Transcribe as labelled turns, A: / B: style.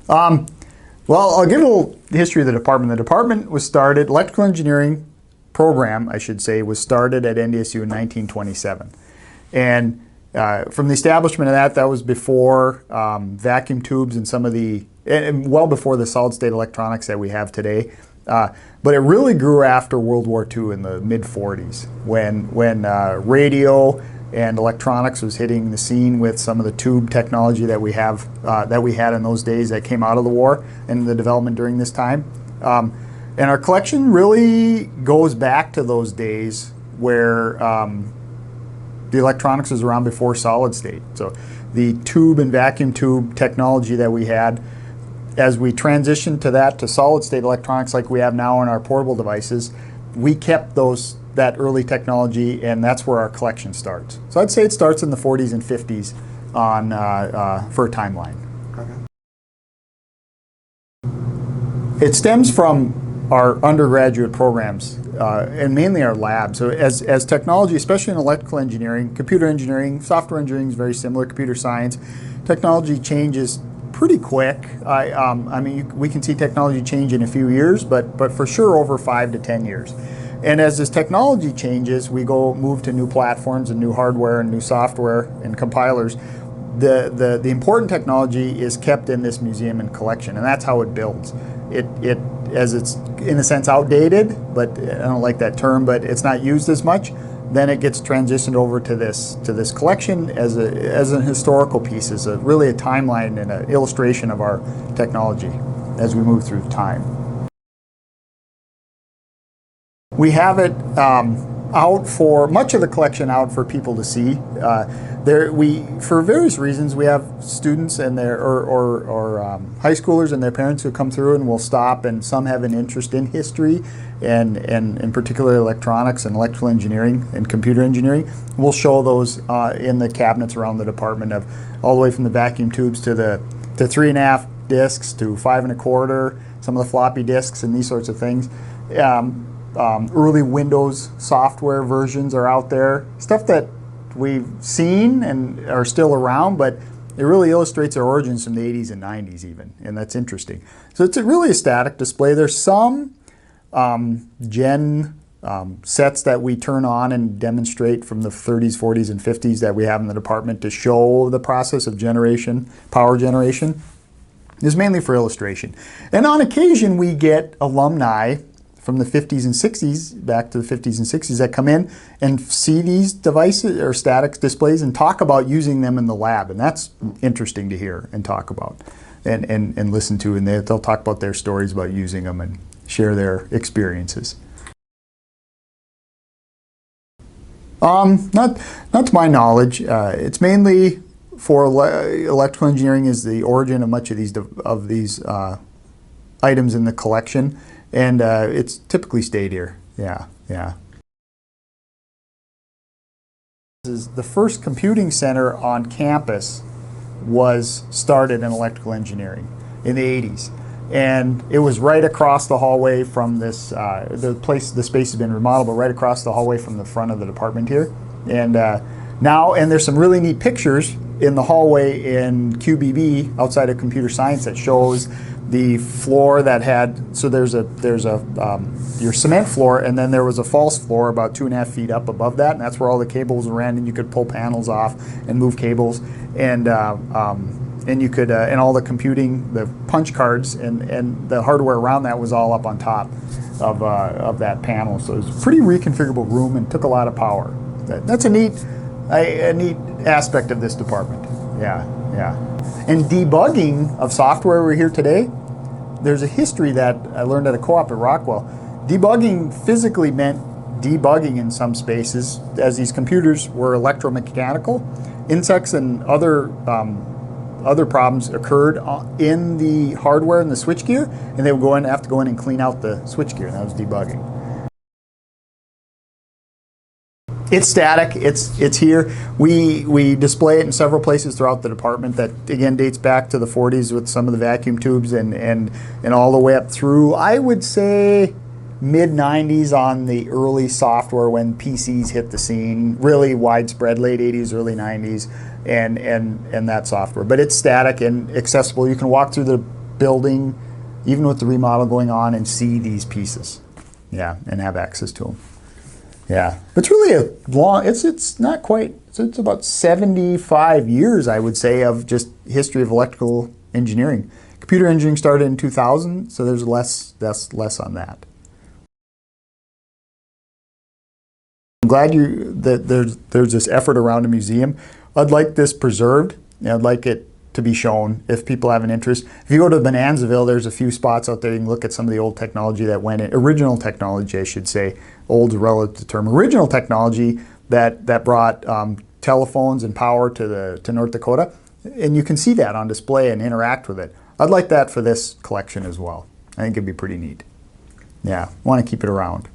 A: Um, well, I'll give a little history of the department. The department was started, electrical engineering program, I should say, was started at NDSU in 1927. And from the establishment of that was before vacuum tubes and some of the, and well before the solid state electronics that we have today. But it really grew after World War II in the mid-40s when radio and electronics was hitting the scene with some of the tube technology that we have that we had in those days that came out of the war and the development during this time. And our collection really goes back to those days where the electronics was around before solid state. So the tube and vacuum tube technology that we had, as we transitioned to that to solid state electronics like we have now in our portable devices, we kept that early technology, and that's where our collection starts. So I'd say it starts in the 40s and 50s on for a timeline. Okay. It stems from our undergraduate programs and mainly our labs. So as technology, especially in electrical engineering, computer engineering, software engineering is very similar, computer science, technology changes pretty quick. I mean, we can see technology change in a few years, but for sure over 5 to 10 years. And as this technology changes, we move to new platforms and new hardware and new software and compilers. The important technology is kept in this museum and collection, and that's how it builds. As it's in a sense outdated, but I don't like that term, but it's not used as much. Then it gets transitioned over to this collection as a historical piece, as really a timeline and an illustration of our technology as we move through time. We have it out for much of the collection out for people to see. For various reasons, we have students and their or high schoolers and their parents who come through and will stop, and some have an interest in history and in particular electronics and electrical engineering and computer engineering. We'll show those in the cabinets around the department, of all the way from the vacuum tubes to 3.5 discs to 5 1/4, some of the floppy disks and these sorts of things. Early Windows software versions are out there, stuff that we've seen and are still around, but it really illustrates our origins from the 80s and 90s even, and that's interesting. So it's really a static display. There's some sets that we turn on and demonstrate from the 30s, 40s, and 50s that we have in the department to show the process of power generation. This is mainly for illustration. And on occasion we get alumni from the 50s and 60s, back to the 50s and 60s, that come in and see these devices or static displays and talk about using them in the lab. And that's interesting to hear and talk about and listen to. And they'll talk about their stories about using them and share their experiences. Not to my knowledge. It's mainly for electrical engineering is the origin of much of these items in the collection. And it's typically stayed here. Yeah. This is the first computing center on campus was started in electrical engineering in the 80s. And it was right across the hallway from this, the space has been remodeled, but right across the hallway from the front of the department here. And there's some really neat pictures in the hallway in QBB outside of computer science that shows the floor that had, so there's your cement floor, and then there was a false floor about 2.5 feet up above that, and that's where all the cables ran, and you could pull panels off and move cables, and you could and all the computing, the punch cards and the hardware around that was all up on top of that panel. So it was a pretty reconfigurable room and took a lot of power. That's a neat aspect of this department. Yeah. And debugging of software we're here today, there's a history that I learned at a co-op at Rockwell. Debugging physically meant debugging in some spaces, as these computers were electromechanical. Insects and other problems occurred in the hardware and the switchgear, and they would have to go in and clean out the switchgear, and that was debugging. It's static, it's here. We display it in several places throughout the department. That again dates back to the 40s with some of the vacuum tubes and all the way up through, I would say, mid-90s on the early software when PCs hit the scene, really widespread, late 80s, early 90s, and that software. But it's static and accessible. You can walk through building, even with the remodel going on, and see these pieces. Yeah, and have access to them. Yeah, it's really a long, it's not quite, it's about 75 years, I would say, of just history of electrical engineering. Computer engineering started in 2000, so there's less on that. I'm glad that there's this effort around a museum. I'd like this preserved. I'd like it to be shown if people have an interest. If you go to Bonanzaville, there's a few spots out there you can look at some of the old technology that went in, original technology, I should say. Old is a relative term. Original technology that brought telephones and power to North Dakota, and you can see that on display and interact with it. I'd like that for this collection as well. I think it'd be pretty neat. Yeah, want to keep it around.